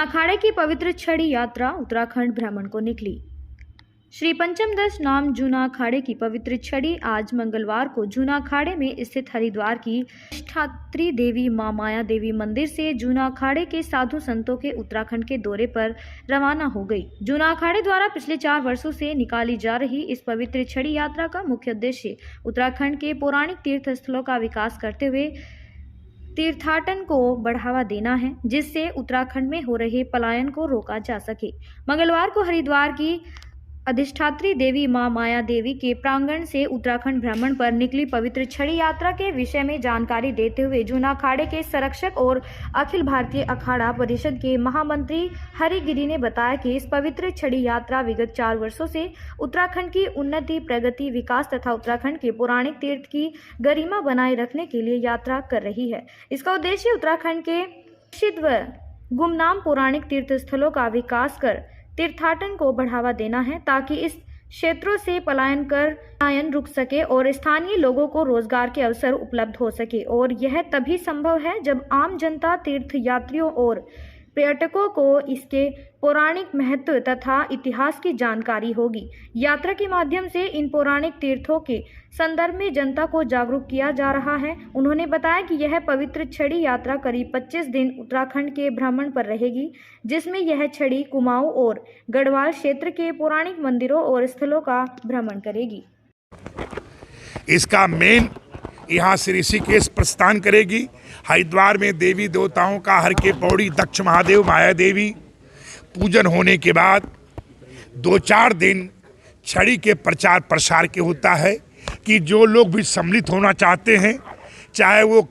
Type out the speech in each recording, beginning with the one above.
जूना अखाड़े की पवित्र छड़ी यात्रा उत्तराखंड भ्रमण को निकली। श्री पंचमदश नाम जूना अखाड़े की पवित्र छड़ी आज मंगलवार को जूना अखाड़े में स्थित हरिद्वार की अधिष्ठात्री देवी मां माया देवी मंदिर से जूना अखाड़े के साधु संतों के उत्तराखंड के दौरे पर रवाना हो गई। जूना अखाड़े द्वारा पिछले 4 वर्षों से निकाली जा रही इस पवित्र छड़ी यात्रा का मुख्य उद्देश्य उत्तराखंड के पौराणिक तीर्थ स्थलों का विकास करते हुए तीर्थाटन को बढ़ावा देना है, जिससे उत्तराखंड में हो रहे पलायन को रोका जा सके। मंगलवार को हरिद्वार की अधिष्ठात्री देवी मां माया देवी के प्रांगण से उत्तराखंड भ्रमण पर निकली पवित्र छड़ी यात्रा के विषय में जानकारी देते हुए जूना अखाड़े के संरक्षक और अखिल भारतीय अखाड़ा परिषद के महामंत्री हरिगिरी ने बताया कि इस पवित्र छड़ी यात्रा विगत 4 वर्षों से उत्तराखंड की उन्नति, प्रगति, विकास तथा उत्तराखंड के पौराणिक तीर्थ की गरिमा बनाए रखने के लिए यात्रा कर रही है। इसका उद्देश्य उत्तराखंड के प्रसिद्ध व गुमनाम पौराणिक तीर्थ स्थलों का विकास कर तीर्थाटन को बढ़ावा देना है, ताकि इस क्षेत्रों से पलायन रुक सके और स्थानीय लोगों को रोजगार के अवसर उपलब्ध हो सके। और यह तभी संभव है जब आम जनता, तीर्थ यात्रियों और पर्यटकों को इसके पौराणिक महत्व तथा इतिहास की जानकारी होगी। यात्रा के माध्यम से इन पौराणिक तीर्थों के संदर्भ में जनता को जागरूक किया जा रहा है। उन्होंने बताया कि यह पवित्र छड़ी यात्रा करीब 25 दिन उत्तराखंड के भ्रमण पर रहेगी, जिसमें यह छड़ी कुमाऊं और गढ़वाल क्षेत्र के पौराणिक मंदिरों और स्थलों का भ्रमण करेगी। इसका मेन यहाँ से ऋषिकेश प्रस्थान करेगी। हरिद्वार में देवी देवताओं का हर के पौड़ी, दक्ष महादेव, माया देवी पूजन होने के बाद 2-4 दिन छड़ी के प्रचार प्रसार के होता है कि जो लोग भी सम्मिलित होना चाहते हैं, चाहे वो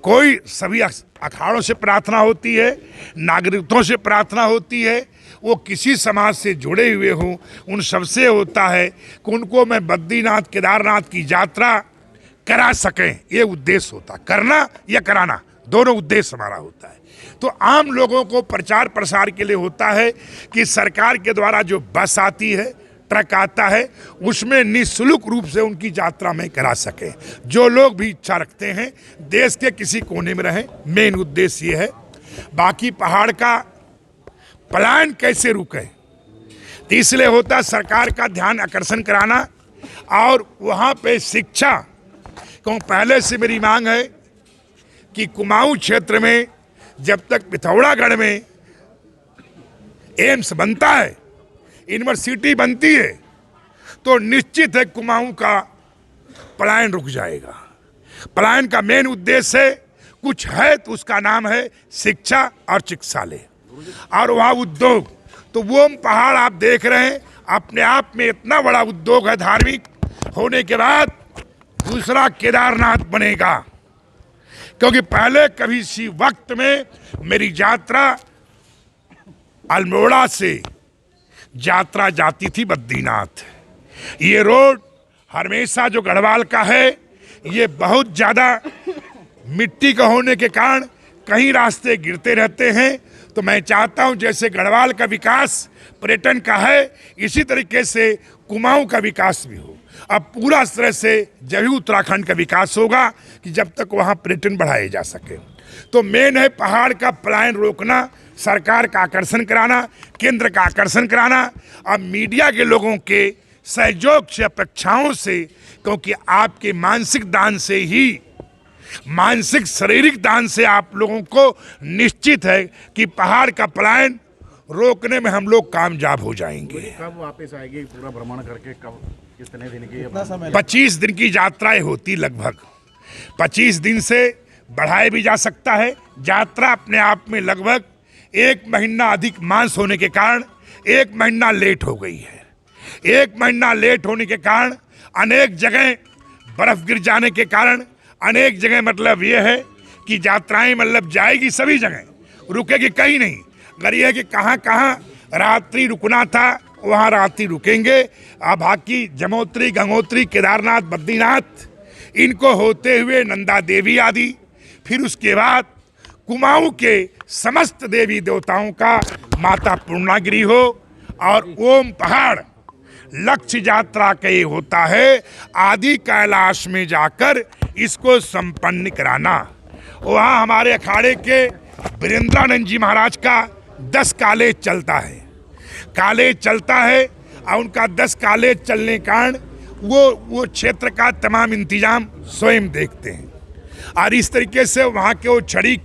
कोई, सभी अखाड़ों से प्रार्थना होती है, नागरिकों से प्रार्थना होती है, वो किसी समाज से जुड़े हुए हों, उन सबसे होता है कि उनको मैं बद्रीनाथ केदारनाथ की यात्रा करा सकें। ये उद्देश्य होता है, करना या कराना, दोनों उद्देश्य हमारा होता है। तो आम लोगों को प्रचार प्रसार के लिए होता है कि सरकार के द्वारा जो बस आती है, ट्रक आता है, उसमें निःशुल्क रूप से उनकी यात्रा में करा सके। जो लोग भी इच्छा रखते हैं देश के किसी कोने में रहें, मेन उद्देश्य ये है। बाकी पहाड़ का पलायन कैसे रुके, तो इसलिए होता है सरकार का ध्यान आकर्षण कराना और वहाँ पे शिक्षा। क्यों पहले से मेरी मांग है कि कुमाऊं क्षेत्र में जब तक पिथौरागढ़ में एम्स बनता है, यूनिवर्सिटी बनती है, तो निश्चित है कुमाऊं का पलायन रुक जाएगा। पलायन का मेन उद्देश्य है कुछ है तो उसका नाम है शिक्षा और चिकित्सालय और वहाँ उद्योग। तो वो पहाड़ आप देख रहे हैं, अपने आप में इतना बड़ा उद्योग है। धार्मिक होने के बाद दूसरा केदारनाथ बनेगा, क्योंकि पहले कभी सी वक्त में मेरी यात्रा अल्मोड़ा से यात्रा जाती थी बद्रीनाथ। ये रोड हमेशा जो गढ़वाल का है, ये बहुत ज़्यादा मिट्टी का होने के कारण कहीं रास्ते गिरते रहते हैं। तो मैं चाहता हूं जैसे गढ़वाल का विकास पर्यटन का है, इसी तरीके से कुमाऊं का विकास भी हो। अब पूरा तरह से जब ही उत्तराखंड का विकास होगा कि जब तक वहाँ पर्यटन बढ़ाए जा सके। तो मेन है पहाड़ का पलायन रोकना, सरकार का आकर्षण कराना, केंद्र का आकर्षण कराना। अब मीडिया के लोगों के सहयोग से, अपेक्षाओं से, क्योंकि आपके मानसिक दान से ही, मानसिक शारीरिक दान से आप लोगों को निश्चित है कि पहाड़ का पलायन रोकने में हम लोग कामयाब हो जाएंगे। कब वापस आएगी पूरा भ्रमण करके, कब, कितने दिन की? 25 दिन की यात्राएं होती, लगभग 25 दिन से बढ़ाया भी जा सकता है। यात्रा अपने आप में लगभग 1 महीना अधिक मांस होने के कारण 1 महीना लेट हो गई है। 1 महीना लेट होने के कारण अनेक जगह बर्फ गिर जाने के कारण, अनेक जगह मतलब ये है कि यात्राएं मतलब जाएगी सभी जगह, रुकेगी कहीं नहीं। अगर ये है कि कहाँ कहाँ रात्रि रुकना था वहाँ रात्रि रुकेंगे। अब बाकी जमोत्री, गंगोत्री, केदारनाथ, बद्रीनाथ, इनको होते हुए नंदा देवी आदि, फिर उसके बाद कुमाऊं के समस्त देवी देवताओं का माता पूर्णागिरी हो और ओम पहाड़ लक्ष्य यात्रा का ये होता है आदि कैलाश में जाकर इसको संपन्न कराना। वहाँ हमारे अखाड़े के वीरेंद्रानंद जी महाराज का 10 कॉलेज चलता है, कॉलेज चलता है और उनका 10 कॉलेज चलने के कारण वो क्षेत्र का तमाम इंतजाम स्वयं देखते हैं और इस तरीके से वहाँ के वो छड़ी